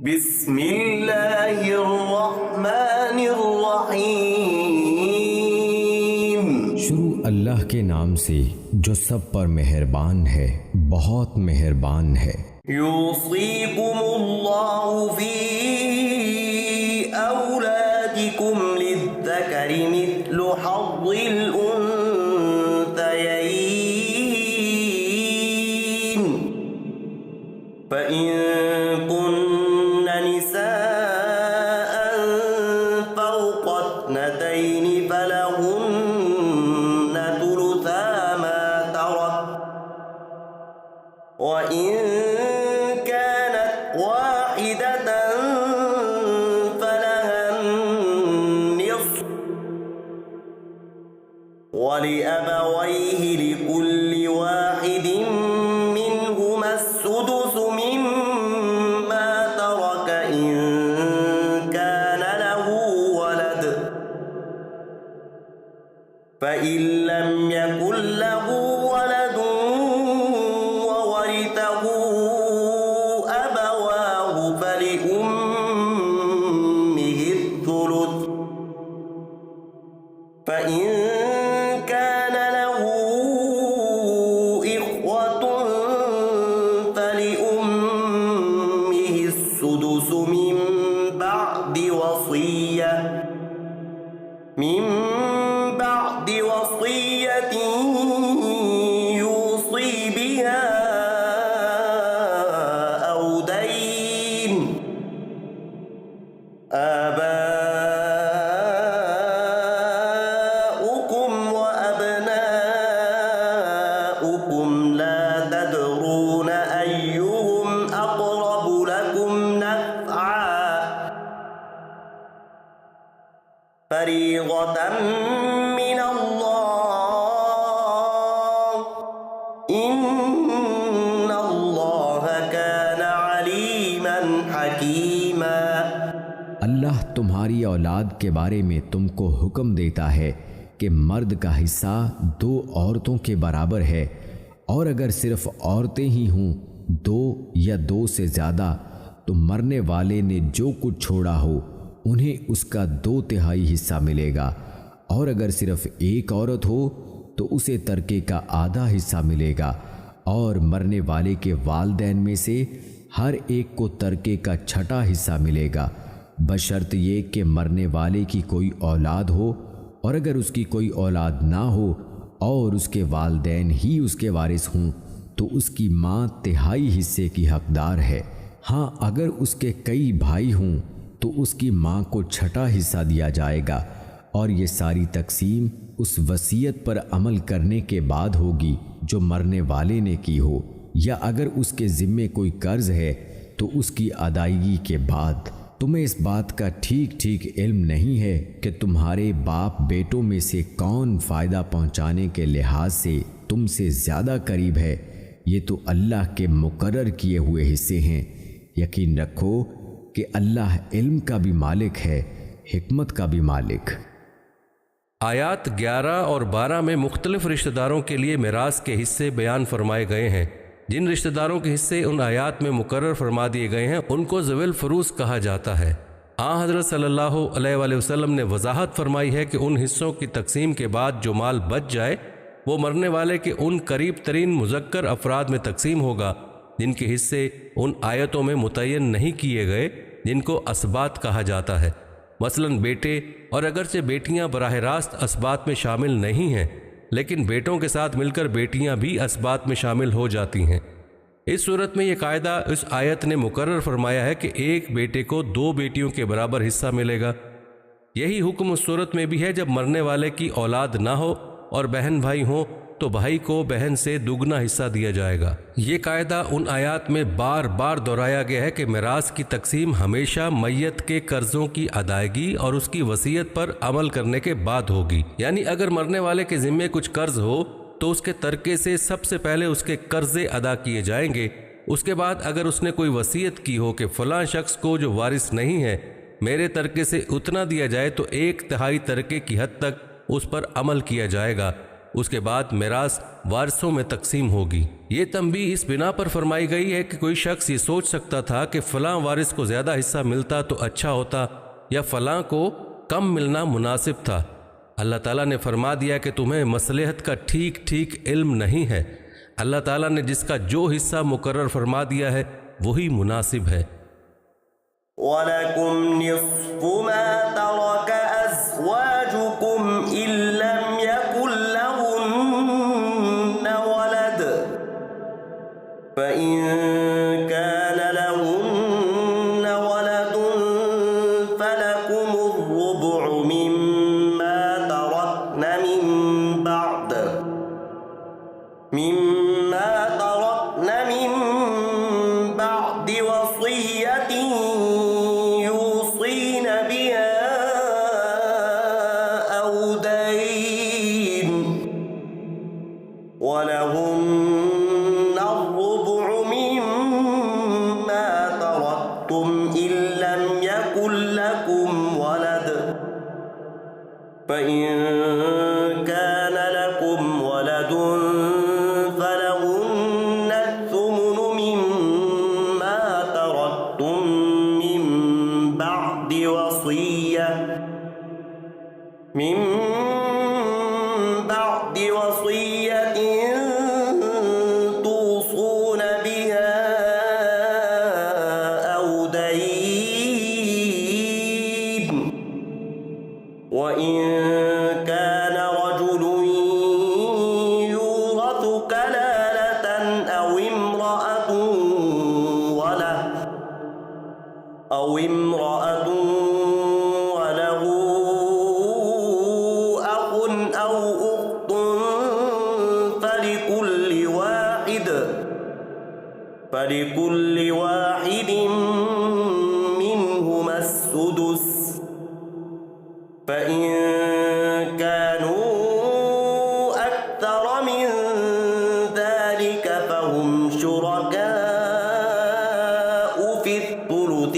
بسم اللہ الرحمن الرحیم۔ شروع اللہ کے نام سے جو سب پر مہربان ہے، بہت مہربان ہے۔ یوصیکم اللہ فی اولادکم للذکر مثل حظ الانثیین فإن كن نساء فوق اثنتين فلهن ثلثا ما ترك وإن كانت واحدة فلها النصف ولأبويه لكل واحد منهما السدس مما ترك إن كان له ولد فإن لم يكن له ولد وورثه أبواه فلأمه الثلث فإن كان له إخوة فلأمه السدس من بعد وصية يوصي بها أو دين آباؤكم وأبناؤكم لا تدرون أيهم أقرب لكم نفعا فريضة من الله إن الله كان عليما حكيما۔ اللہ تمہاری اولاد کے بارے میں تم کو حکم دیتا ہے کہ مرد کا حصہ 2 عورتوں کے برابر ہے، اور اگر صرف عورتیں ہی ہوں 2 یا 2 سے زیادہ تو مرنے والے نے جو کچھ چھوڑا ہو انہیں اس کا 2/3 حصہ ملے گا، اور اگر صرف ایک عورت ہو تو اسے ترکے کا آدھا حصہ ملے گا، اور مرنے والے کے والدین میں سے ہر ایک کو ترکے کا 6واں حصہ ملے گا، بشرط یہ کہ مرنے والے کی کوئی اولاد ہو، اور اگر اس کی کوئی اولاد نہ ہو اور اس کے والدین ہی اس کے وارث ہوں تو اس کی ماں 1/3 حصے کی حقدار ہے۔ ہاں اگر اس کے کئی بھائی ہوں تو اس کی ماں کو 6واں حصہ دیا جائے گا، اور یہ ساری تقسیم اس وصیت پر عمل کرنے کے بعد ہوگی جو مرنے والے نے کی ہو، یا اگر اس کے ذمے کوئی قرض ہے تو اس کی ادائیگی کے بعد۔ تمہیں اس بات کا ٹھیک ٹھیک علم نہیں ہے کہ تمہارے باپ بیٹوں میں سے کون فائدہ پہنچانے کے لحاظ سے تم سے زیادہ قریب ہے، یہ تو اللہ کے مقرر کیے ہوئے حصے ہیں۔ یقین رکھو کہ اللہ علم کا بھی مالک ہے، حکمت کا بھی مالک۔ آیات 11 اور 12 میں مختلف رشتہ داروں کے لیے میراث کے حصے بیان فرمائے گئے ہیں۔ جن رشتہ داروں کے حصے ان آیات میں مقرر فرما دیے گئے ہیں ان کو ذوی الفروض کہا جاتا ہے۔ حضرت صلی اللہ علیہ وآلہ وسلم نے وضاحت فرمائی ہے کہ ان حصوں کی تقسیم کے بعد جو مال بچ جائے وہ مرنے والے کے ان قریب ترین مذکر افراد میں تقسیم ہوگا جن کے حصے ان آیتوں میں متعین نہیں کیے گئے، جن کو اسباط کہا جاتا ہے، مثلا بیٹے، اور اگرچہ بیٹیاں براہ راست اسباط میں شامل نہیں ہیں لیکن بیٹوں کے ساتھ مل کر بیٹیاں بھی اسباط میں شامل ہو جاتی ہیں۔ اس صورت میں یہ قاعدہ اس آیت نے مقرر فرمایا ہے کہ ایک بیٹے کو 2 بیٹیوں کے برابر حصہ ملے گا۔ یہی حکم اس صورت میں بھی ہے جب مرنے والے کی اولاد نہ ہو اور بہن بھائی ہوں تو بھائی کو بہن سے دوگنا حصہ دیا جائے گا۔ یہ قاعدہ ان آیات میں بار بار دہرایا گیا ہے کہ میراث کی تقسیم ہمیشہ میت کے قرضوں کی ادائیگی اور اس کی وصیت پر عمل کرنے کے بعد ہوگی، یعنی اگر مرنے والے کے ذمے کچھ قرض ہو تو اس کے ترکے سے سب سے پہلے اس کے قرضے ادا کیے جائیں گے، اس کے بعد اگر اس نے کوئی وصیت کی ہو کہ فلاں شخص کو جو وارث نہیں ہے میرے ترکے سے اتنا دیا جائے تو 1/3 ترکے کی حد تک اس پر عمل کیا جائے گا، اس کے بعد میراث وارثوں میں تقسیم ہوگی۔ یہ تنبیہ اس بنا پر فرمائی گئی ہے کہ کوئی شخص یہ سوچ سکتا تھا کہ فلاں وارث کو زیادہ حصہ ملتا تو اچھا ہوتا یا فلاں کو کم ملنا مناسب تھا۔ اللہ تعالیٰ نے فرما دیا کہ تمہیں مصلحت کا ٹھیک ٹھیک علم نہیں ہے۔ اللہ تعالیٰ نے جس کا جو حصہ مقرر فرما دیا ہے وہی مناسب ہے۔ وَلَكُمْ نِصْفُ مَا تَرَكَ أَزْوَاجُكُمْ إِن لَّمْ يَكُن لَّهُنَّ وَلَدٌ فَإِن كَانَ لَهُنَّ وَلَدٌ فَلَكُمُ الرُّبُعُ مِمَّا تَرَكْنَ مِن بَعْدِ وَصِيَّةٍ يُوصِينَ بِهَا أَوْ دَيْنٍ وَلَهُنَّ الرُّبُعُ مِمَّا تَرَكْتُمْ إِن لَّمْ يَكُن لَّكُمْ وَلَدٌ فَإِن كَانَ لَكُمْ وَلَدٌ فَلَهُنَّ الثُّمُنُ مِمَّا تَرَكْتُم مِّن بَعْدِ وَصِيَّةٍ تُوصُونَ بِهَا أَوْ دَيْنٍ وَإِن كَانَ رَجُلٌ يُورَثُ كَلَالَةً أَوْ امْرَأَةٌ وَلَهُ أَخٌ أَوْ أُخْتٌ فَلِكُلِّ وَاحِدٍ مِّنْهُمَا السُّدُسُ فَإِن كَانُوا أَكْثَرَ مِن ذَلِكَ فَهُمْ شُرَكَاءُ فِي الثُّلُثِ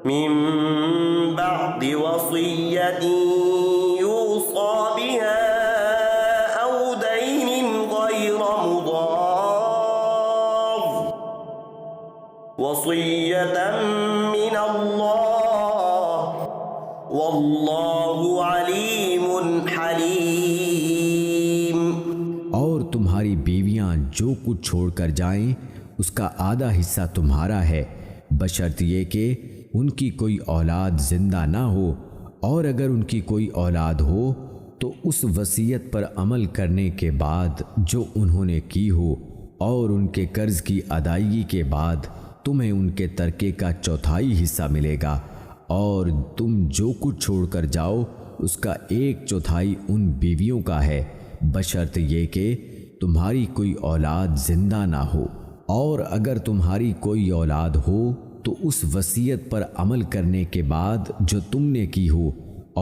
مِن بَعْدِ وَصِيَّةٍ يُوصَىٰ بِهَا أَوْ دَيْنٍ غَيْرَ مُضَارٍّ وَصِيَّةً مِّنَ اللَّهِ وَاللَّهُ عَلِيمٌ حَلِيمٌ۔ اور تمہاری بیویاں جو کچھ چھوڑ کر جائیں اس کا آدھا حصہ تمہارا ہے، بشرط یہ کہ ان کی کوئی اولاد زندہ نہ ہو، اور اگر ان کی کوئی اولاد ہو تو اس وصیت پر عمل کرنے کے بعد جو انہوں نے کی ہو، اور ان کے قرض کی ادائیگی کے بعد تمہیں ان کے ترکے کا چوتھائی حصہ ملے گا، اور تم جو کچھ چھوڑ کر جاؤ اس کا 1/4 ان بیویوں کا ہے، بشرط یہ کہ تمہاری کوئی اولاد زندہ نہ ہو۔ اور اگر تمہاری کوئی اولاد ہو تو اس وصیت پر عمل کرنے کے بعد جو تم نے کی ہو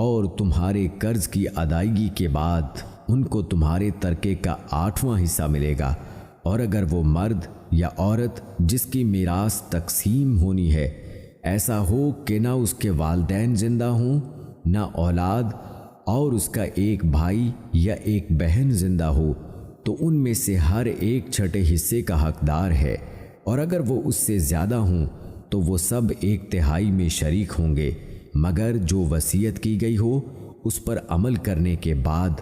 اور تمہارے قرض کی ادائیگی کے بعد ان کو تمہارے ترکے کا 8واں حصہ ملے گا۔ اور اگر وہ مرد یا عورت جس کی میراث تقسیم ہونی ہے ایسا ہو کہ نہ اس کے والدین زندہ ہوں نہ اولاد، اور اس کا ایک بھائی یا ایک بہن زندہ ہو، تو ان میں سے ہر ایک 1/6 حصے کا حقدار ہے، اور اگر وہ اس سے زیادہ ہوں تو وہ سب 1/3 میں شریک ہوں گے، مگر جو وصیت کی گئی ہو اس پر عمل کرنے کے بعد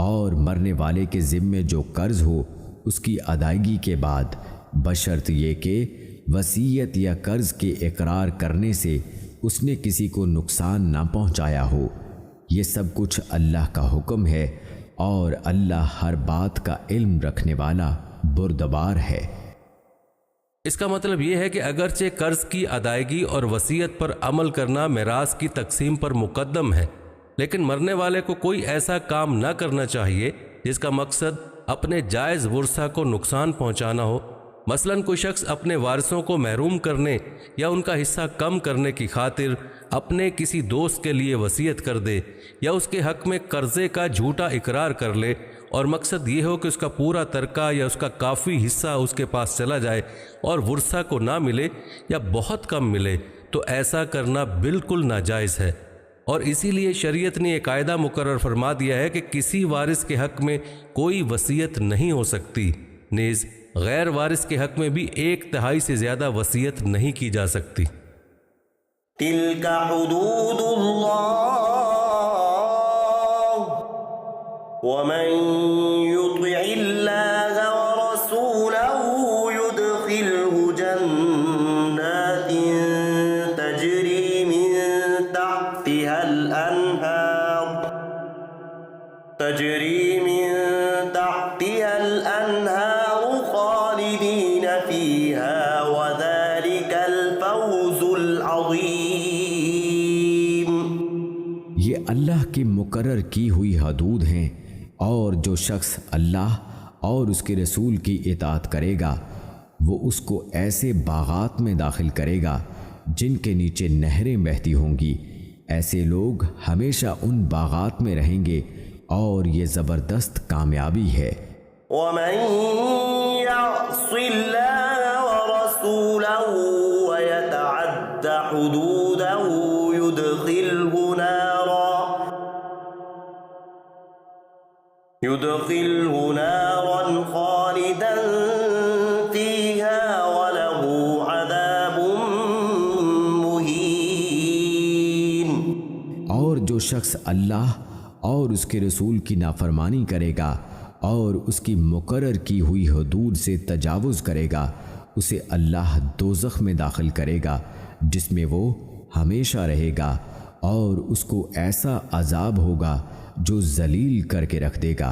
اور مرنے والے کے ذمے جو قرض ہو اس کی ادائیگی کے بعد، بشرط یہ کہ وصیت یا قرض کے اقرار کرنے سے اس نے کسی کو نقصان نہ پہنچایا ہو۔ یہ سب کچھ اللہ کا حکم ہے، اور اللہ ہر بات کا علم رکھنے والا بردبار ہے۔ اس کا مطلب یہ ہے کہ اگرچہ قرض کی ادائیگی اور وصیت پر عمل کرنا میراث کی تقسیم پر مقدم ہے، لیکن مرنے والے کو کوئی ایسا کام نہ کرنا چاہیے جس کا مقصد اپنے جائز ورثہ کو نقصان پہنچانا ہو۔ مثلاً کوئی شخص اپنے وارثوں کو محروم کرنے یا ان کا حصہ کم کرنے کی خاطر اپنے کسی دوست کے لیے وصیت کر دے، یا اس کے حق میں قرضے کا جھوٹا اقرار کر لے، اور مقصد یہ ہو کہ اس کا پورا ترکہ یا اس کا کافی حصہ اس کے پاس چلا جائے اور ورثہ کو نہ ملے یا بہت کم ملے، تو ایسا کرنا بالکل ناجائز ہے۔ اور اسی لیے شریعت نے یہ قاعدہ مقرر فرما دیا ہے کہ کسی وارث کے حق میں کوئی وصیت نہیں ہو سکتی، نیز غیر وارث کے حق میں بھی 1/3 سے زیادہ وصیت نہیں کی جا سکتی۔ تلك حدود الله ومن يطع الله ورسوله يدخله جنات تجري من تحتها الأنهار خالدين فيها وذلك الفوز العظيم۔ یہ اللہ کی مقرر کی ہوئی حدود ہیں، اور جو شخص اللہ اور اس کے رسول کی اطاعت کرے گا وہ اس کو ایسے باغات میں داخل کرے گا جن کے نیچے نہریں بہتی ہوں گی۔ ایسے لوگ ہمیشہ ان باغات میں رہیں گے اور یہ زبردست کامیابی ہے۔ ومن يعص الله ورسوله ويتعد حدوده يدخله نارا خالدا فيها وله عذاب مهين۔ اور جو شخص اللہ اور اس کے رسول کی نافرمانی کرے گا اور اس کی مقرر کی ہوئی حدود سے تجاوز کرے گا، اسے اللہ دوزخ میں داخل کرے گا جس میں وہ ہمیشہ رہے گا، اور اس کو ایسا عذاب ہوگا جو ذلیل کر کے رکھ دے گا۔